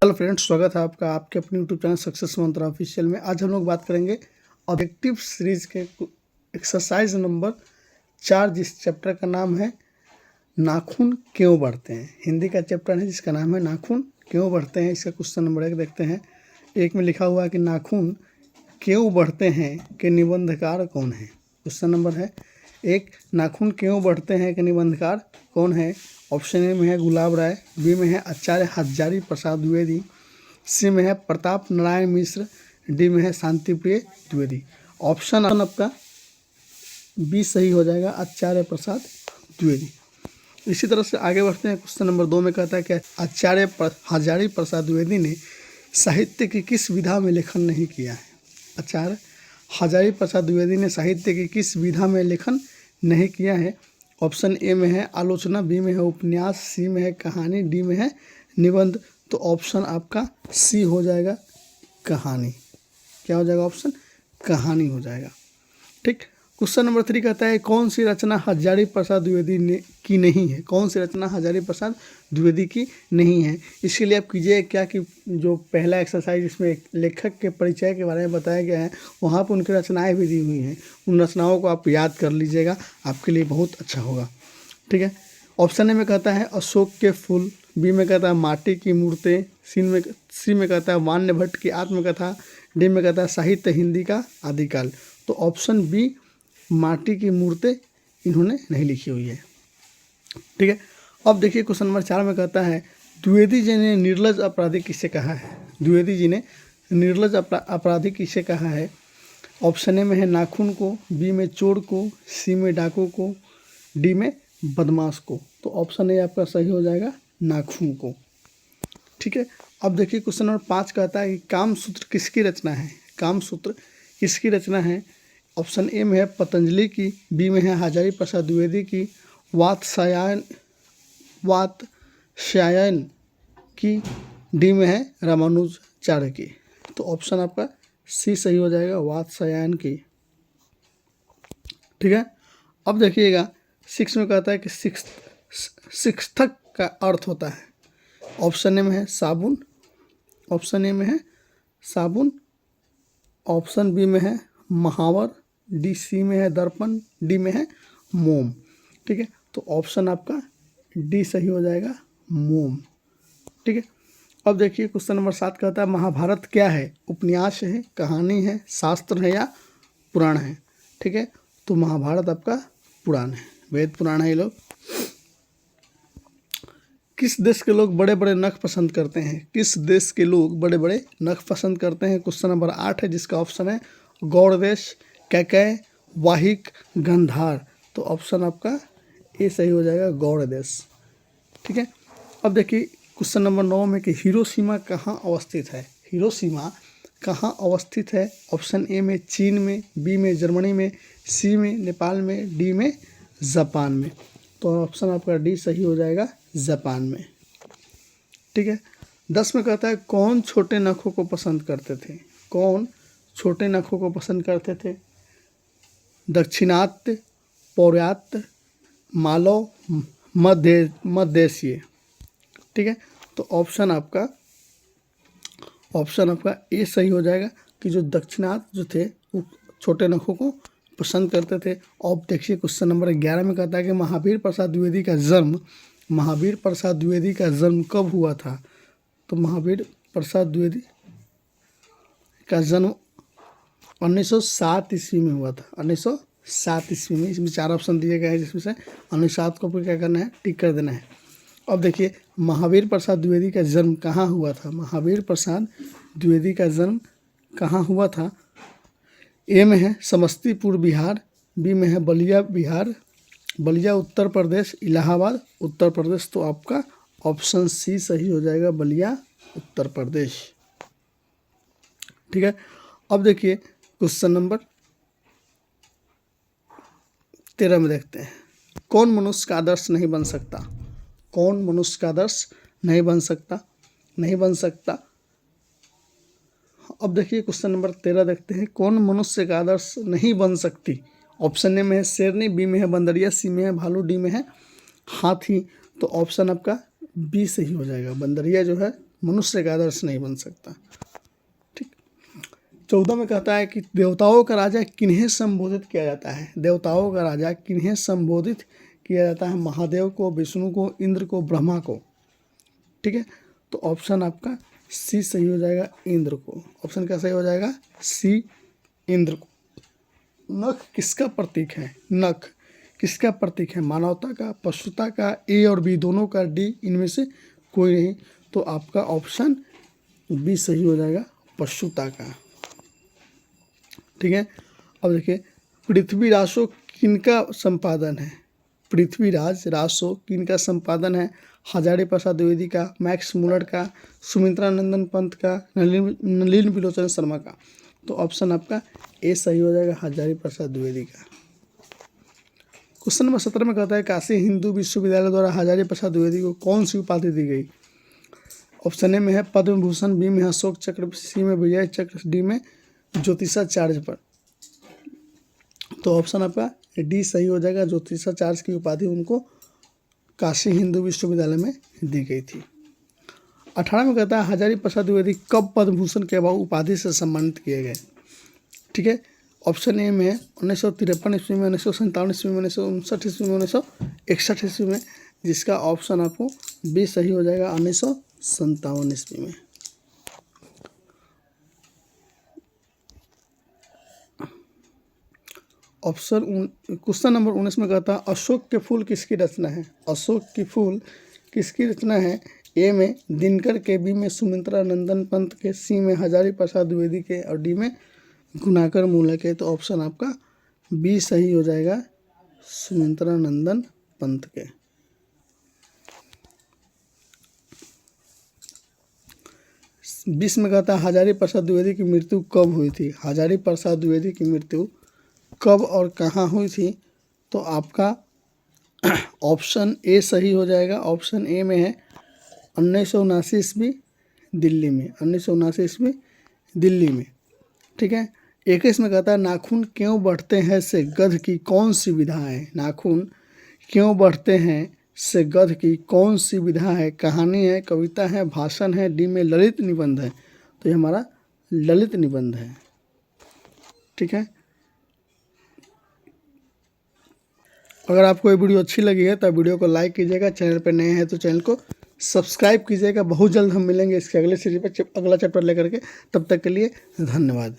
Hello friends, स्वागत है आपका आपके अपने यूट्यूब चैनल सक्सेस मंत्र ऑफिशियल में। आज हम लोग बात करेंगे ऑब्जेक्टिव सीरीज के एक्सरसाइज नंबर 4, जिस चैप्टर का नाम है नाखून क्यों बढ़ते हैं। हिंदी का चैप्टर है जिसका नाम है नाखून क्यों बढ़ते हैं। इसका क्वेश्चन नंबर 1 देखते हैं। एक में लिखा हुआ है कि नाखून क्यों बढ़ते हैं के निबंधकार कौन है। क्वेश्चन नंबर है 1, नाखून क्यों बढ़ते हैं के निबंधकार कौन है। ऑप्शन ए में है गुलाब राय, बी में है आचार्य हजारी प्रसाद द्विवेदी, सी में है प्रताप नारायण मिश्र, डी में है शांति प्रिय द्विवेदी। ऑप्शन आपका बी सही हो जाएगा, आचार्य प्रसाद द्विवेदी। इसी तरह से आगे बढ़ते हैं। क्वेश्चन नंबर 2 में कहता है कि आचार्य हजारी प्रसाद द्विवेदी ने साहित्य की किस विधा में लेखन नहीं किया है। आचार्य हजारी प्रसाद द्विवेदी ने साहित्य की किस विधा में लेखन नहीं किया है। ऑप्शन ए में है आलोचना, बी में है उपन्यास, सी में है कहानी, डी में है निबंध। तो ऑप्शन आपका सी हो जाएगा, कहानी। क्या हो जाएगा? ऑप्शन कहानी हो जाएगा। ठीक। क्वेश्चन नंबर 3 कहता है कौन सी रचना हजारी प्रसाद द्विवेदी की नहीं है। कौन सी रचना हजारी प्रसाद द्विवेदी की नहीं है। इसके लिए आप कीजिए क्या कि जो पहला एक्सरसाइज इसमें लेखक के परिचय के बारे में बताया गया है, वहाँ पर उनकी रचनाएं भी दी हुई हैं। उन रचनाओं को आप याद कर लीजिएगा, आपके लिए बहुत अच्छा होगा। ठीक है। ऑप्शन ए में कहता है अशोक के फूल, बी में कहता है माटी की मूर्तें, सी में कहता है वाण्य भट्ट की आत्मकथा, डी में कहता है साहित्य हिंदी का आदिकाल। तो ऑप्शन बी माटी की मूर्तें इन्होंने नहीं लिखी हुई है। ठीक है। अब देखिए क्वेश्चन नंबर 4 में कहता है द्विवेदी जी ने निर्लज अपराधी किसे कहा है। द्विवेदी जी ने निर्लज अपराधी किसे कहा है। ऑप्शन ए में है नाखून को, बी में चोर को, सी में डाकू को, डी में बदमाश को। तो ऑप्शन ए आपका सही हो जाएगा, नाखून को। ठीक है। अब देखिए क्वेश्चन नंबर 5 कहता है कि कामसूत्र किसकी रचना है। कामसूत्र किसकी रचना है। ऑप्शन ए में है पतंजलि की, बी में है हजारी प्रसाद द्विवेदी की, वात्स्यायन की, डी में है रामानुजाचार्य की। तो ऑप्शन आपका सी सही हो जाएगा, वात्स्यायन की। ठीक है। अब देखिएगा 6 में कहता है कि शिक्षक का अर्थ होता है। ऑप्शन ए में है साबुन, ऑप्शन ए में है साबुन, ऑप्शन बी में है महावर, डी सी में है दर्पण, डी में है मोम। ठीक है। तो ऑप्शन आपका डी सही हो जाएगा, मोम। ठीक है। अब देखिए क्वेश्चन नंबर 7 कहता है महाभारत क्या है। उपन्यास है, कहानी है, शास्त्र है या पुराण है। ठीक है। तो महाभारत आपका पुराण है, वेद पुराण है ये लोग। किस देश के लोग बड़े बड़े नख पसंद करते हैं। किस देश के लोग बड़े बड़े नख पसंद करते हैं। क्वेश्चन नंबर 8 है जिसका ऑप्शन है गौड़ देश, कैकय, वाहिक, गंधार। तो ऑप्शन आपका ए सही हो जाएगा, गौड़ देश। ठीक है। अब देखिए क्वेश्चन नंबर 9 में कि हिरोशिमा कहाँ अवस्थित है। हिरोशिमा कहाँ अवस्थित है। ऑप्शन ए में चीन में, बी में जर्मनी में, सी में नेपाल में, डी में जापान में। तो ऑप्शन आपका डी सही हो जाएगा, जापान में। ठीक है। 10 में कहता है कौन छोटे नखों को पसंद करते थे। कौन छोटे नखों को पसंद करते थे। दक्षिणात्य, पौर्यात्य, मालव, मध्य एशिया। ठीक है। तो ऑप्शन आपका ए सही हो जाएगा कि जो दक्षिणात्य जो थे वो छोटे नखों को पसंद करते थे। अब देखिए क्वेश्चन नंबर 11 में कहता है कि महावीर प्रसाद द्विवेदी का जन्म कब हुआ था। तो महावीर प्रसाद द्विवेदी का जन्म 1907 ईस्वी में हुआ था। 1907 ईस्वी में। इसमें 4 ऑप्शन दिए गए हैं जिसमें से 1907 को क्या करना है, टिक कर देना है। अब देखिए महावीर प्रसाद द्विवेदी का जन्म कहाँ हुआ था। महावीर प्रसाद द्विवेदी का जन्म कहाँ हुआ था। ए में है समस्तीपुर बिहार, बी में है बलिया बिहार, बलिया उत्तर प्रदेश, इलाहाबाद उत्तर प्रदेश। तो आपका ऑप्शन सी सही हो जाएगा, बलिया उत्तर प्रदेश। ठीक है। अब देखिए क्वेश्चन नंबर 13 में देखते हैं कौन मनुष्य का आदर्श नहीं बन सकता। कौन मनुष्य का आदर्श नहीं बन सकता। अब देखिए क्वेश्चन नंबर 13 देखते हैं कौन मनुष्य का आदर्श नहीं बन सकती। ऑप्शन ए में है शेरनी, बी में है बंदरिया, सी में है भालू, डी में है हाथी। तो ऑप्शन आपका बी सही हो जाएगा, बंदरिया जो है मनुष्य का आदर्श नहीं बन सकता। ठीक। 14 में कहता है कि देवताओं का राजा किन्हें संबोधित किया जाता है। देवताओं का राजा किन्हें संबोधित किया जाता है। महादेव को, विष्णु को, इंद्र को, ब्रह्मा को। ठीक है, तो ऑप्शन आपका सी सही हो जाएगा, इंद्र को। ऑप्शन क्या सही हो जाएगा, सी, इंद्र को। नख किसका प्रतीक है। नख किसका प्रतीक है, मानवता का, पशुता का, ए और बी दोनों का, डी इनमें से कोई नहीं। तो आपका ऑप्शन बी सही हो जाएगा, पशुता का। ठीक है, अब देखिए पृथ्वीरासो किनका संपादन है। पृथ्वीराज रासो किनका संपादन है। हजारी प्रसाद द्विवेदी का, मैक्स मुलर का, सुमित्रा नंदन पंत का, नलिन विलोचन शर्मा का। तो ऑप्शन आपका ए सही हो जाएगा, हजारी प्रसाद द्विवेदी का। क्वेश्चन नंबर 17 में कहता है काशी हिंदू विश्वविद्यालय द्वारा हजारी प्रसाद द्विवेदी को कौन सी उपाधि दी गई। ऑप्शन ए में है पद्म भूषण, बी में अशोक चक्र, सी में विजय चक्र, डी में ज्योतिषाचार्य पर। तो ऑप्शन आपका डी सही हो जाएगा, ज्योतिषाचार्य की उपाधि उनको काशी हिंदू विश्वविद्यालय में दी गई थी। 18 में कहता है हजारी प्रसाद द्विवेदी कब पद्म भूषण के अभाव उपाधि से सम्मानित किए गए। ठीक है, ऑप्शन ए में 1953 ईस्वी में, 1957 ईस्वी में, 1959 ईस्वी में, 1961 ईस्वी में, जिसका ऑप्शन आपको बी सही हो जाएगा, 1957 ईस्वी में। क्वेश्चन नंबर 19 में कहता है अशोक के फूल किसकी रचना है। अशोक की फूल किसकी रचना है। ए में दिनकर के, बी में सुमित्रा नंदन पंत के, सी में हजारी प्रसाद द्विवेदी के और डी में गुणाकर मूलक के। तो ऑप्शन आपका बी सही हो जाएगा, सुमित्रा नंदन पंत के। बीस में कहता है हजारी प्रसाद द्विवेदी की मृत्यु कब हुई थी। हजारी प्रसाद द्विवेदी की मृत्यु कब और कहाँ हुई थी। तो आपका ऑप्शन ए सही हो जाएगा। ऑप्शन ए में है 1979 ईस्वी दिल्ली में, 1979 ईस्वी दिल्ली में। ठीक है, 21 में कहता है नाखून क्यों बढ़ते हैं से गध की कौन सी विधा है। नाखून क्यों बढ़ते हैं से गध की कौन सी विधा है। कहानी है, कविता है, भाषण है, डी में ललित निबंध है। तो ये हमारा ललित निबंध है। ठीक है, अगर आपको ये वीडियो अच्छी लगी है तो वीडियो को लाइक कीजिएगा, चैनल पर नए हैं तो चैनल को सब्सक्राइब कीजिएगा। बहुत जल्द हम मिलेंगे इसके अगले सीरीज पर, अगला चैप्टर लेकर के। तब तक के लिए धन्यवाद।